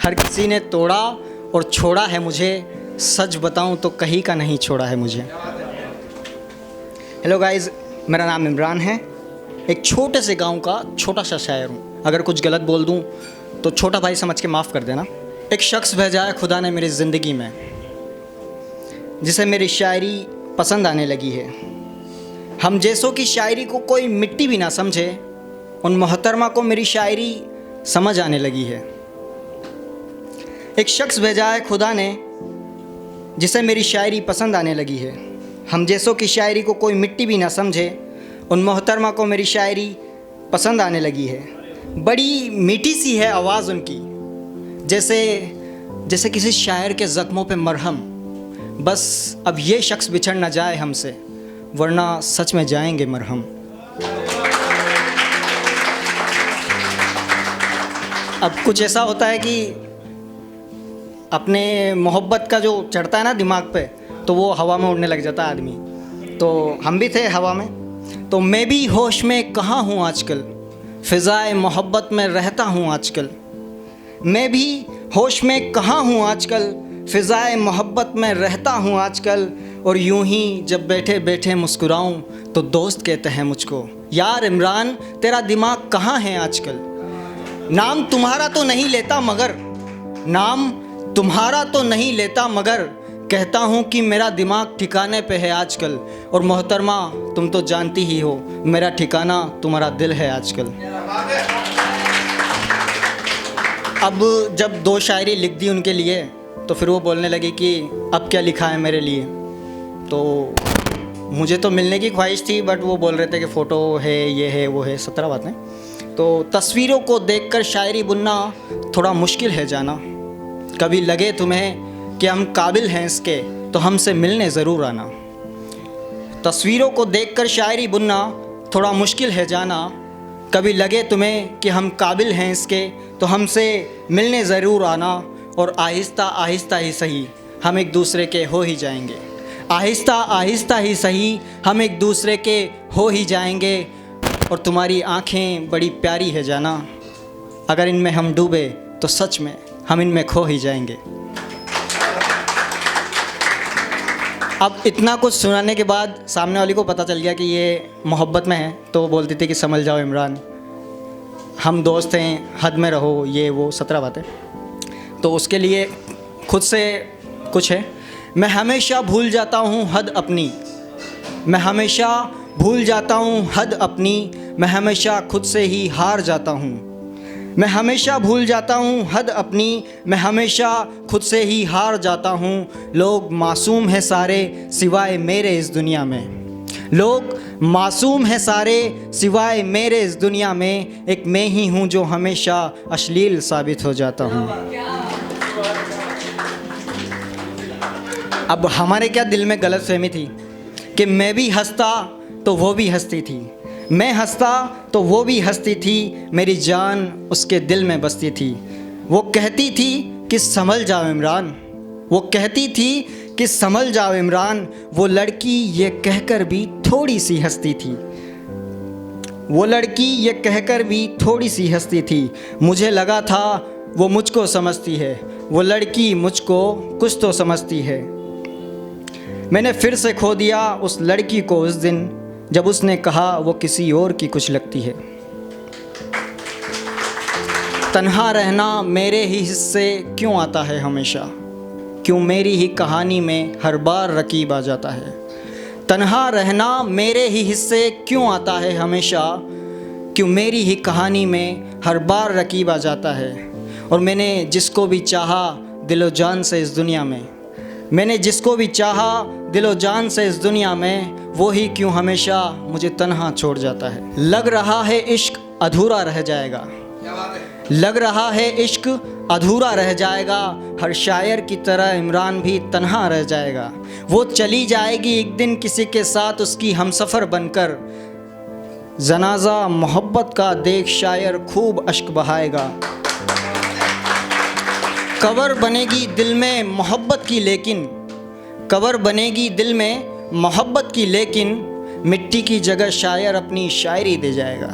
हर किसी ने तोड़ा और छोड़ा है मुझे, सच बताऊं तो कहीं का नहीं छोड़ा है मुझे। हेलो गाइस, मेरा नाम इमरान है। एक छोटे से गांव का छोटा सा शायर हूँ। अगर कुछ गलत बोल दूँ तो छोटा भाई समझ के माफ़ कर देना। एक शख्स भेजा है खुदा ने मेरी ज़िंदगी में, जिसे मेरी शायरी पसंद आने लगी है। हम जैसों की शायरी को कोई मिट्टी भी ना समझे, उन मोहतरमा को मेरी शायरी समझ आने लगी है। एक शख्स भेजा है खुदा ने, जिसे मेरी शायरी पसंद आने लगी है। हम जैसों की शायरी को कोई मिट्टी भी ना समझे, उन मोहतरमा को मेरी शायरी पसंद आने लगी है। बड़ी मीठी सी है आवाज़ उनकी, जैसे किसी शायर के ज़ख्मों पे मरहम। बस अब ये शख्स बिछड़ ना जाए हमसे, वरना सच में जाएंगे मरहम। अब कुछ ऐसा होता है कि अपने मोहब्बत का जो चढ़ता है ना दिमाग पे, तो वो हवा में उड़ने लग जाता है आदमी। तो हम भी थे हवा में। तो मैं भी होश में कहाँ हूँ आजकल, फ़िज़ाए मोहब्बत में रहता हूँ आजकल। मैं भी होश में कहाँ हूँ आजकल, फ़िज़ाए मोहब्बत में रहता हूँ आजकल। और यूं ही जब बैठे बैठे मुस्कुराऊँ तो दोस्त कहते हैं मुझको, यार इमरान तेरा दिमाग कहाँ है आजकल। नाम तुम्हारा तो नहीं लेता मगर, नाम तुम्हारा तो नहीं लेता मगर, कहता हूँ कि मेरा दिमाग ठिकाने पे है आजकल। और मोहतरमा तुम तो जानती ही हो, मेरा ठिकाना तुम्हारा दिल है आजकल। अब जब दो शायरी लिख दी उनके लिए, तो फिर वो बोलने लगी कि अब क्या लिखा है मेरे लिए। तो मुझे तो मिलने की ख्वाहिश थी, बट वो बोल रहे थे कि फ़ोटो है, ये है, वो है, 17 बातें। तो तस्वीरों को देखकर शायरी बुनना थोड़ा मुश्किल है जाना। कभी लगे तुम्हें कि हम काबिल हैं इसके, तो हमसे मिलने ज़रूर आना। तस्वीरों को देखकर शायरी बुनना थोड़ा मुश्किल है जाना। कभी लगे तुम्हें कि हम काबिल हैं इसके, तो हमसे मिलने ज़रूर आना। और आहिस्ता आहिस्ता ही सही हम एक दूसरे के हो ही जाएंगे। आहिस्ता आहिस्ता ही सही हम एक दूसरे के हो ही जाएंगे। और तुम्हारी आँखें बड़ी प्यारी है जाना, अगर इनमें हम डूबे तो सच में हम इनमें खो ही जाएंगे। अब इतना कुछ सुनाने के बाद सामने वाली को पता चल गया कि ये मोहब्बत में है, तो वो बोलती थी कि समझ जाओ इमरान, हम दोस्त हैं, हद में रहो, ये वो 17 बातें। तो उसके लिए खुद से कुछ है। मैं हमेशा भूल जाता हूँ हद अपनी, मैं हमेशा भूल जाता हूँ हद अपनी, मैं हमेशा खुद से ही हार जाता हूँ। मैं हमेशा भूल जाता हूँ हद अपनी, मैं हमेशा खुद से ही हार जाता हूँ। लोग मासूम हैं सारे सिवाय मेरे इस दुनिया में, लोग मासूम हैं सारे सिवाय मेरे इस दुनिया में। एक मैं ही हूँ जो हमेशा अश्लील साबित हो जाता हूँ। अब हमारे क्या दिल में गलतफहमी थी कि मैं भी हंसता तो वो भी हंसती थी, मैं हंसता तो वो भी हंसती थी, मेरी जान उसके दिल में बसती थी। वो कहती थी कि संभल जाओ इमरान, वो कहती थी कि संभल जाओ इमरान। वो लड़की ये कहकर भी थोड़ी सी हंसती थी, वो लड़की ये कहकर भी थोड़ी सी हंसती थी। मुझे लगा था वो मुझको समझती है, वो लड़की मुझको कुछ तो समझती है। मैंने फिर से खो दिया उस लड़की को उस दिन, जब उसने कहा वो किसी और की कुछ लगती है। तन्हा रहना मेरे ही हिस्से क्यों आता है हमेशा, क्यों मेरी ही कहानी में हर बार रकीब आ जाता है। तन्हा रहना मेरे ही हिस्से क्यों आता है हमेशा, क्यों मेरी ही कहानी में हर बार रकीब आ जाता है। और मैंने जिसको भी चाहा दिलो जान से इस दुनिया में, मैंने जिसको भी चाहा दिलो जान से इस दुनिया में, वो ही क्यों हमेशा मुझे तन्हा छोड़ जाता है। लग रहा है इश्क अधूरा रह जाएगा, लग रहा है इश्क अधूरा रह जाएगा। हर शायर की तरह इमरान भी तन्हा रह जाएगा। वो चली जाएगी एक दिन किसी के साथ उसकी हमसफ़र बनकर, जनाजा मोहब्बत का देख शायर खूब अश्क बहाएगा। कबर बनेगी दिल में मोहब्बत की लेकिन, कबर बनेगी दिल में मोहब्बत की लेकिन, मिट्टी की जगह शायर अपनी शायरी दे जाएगा।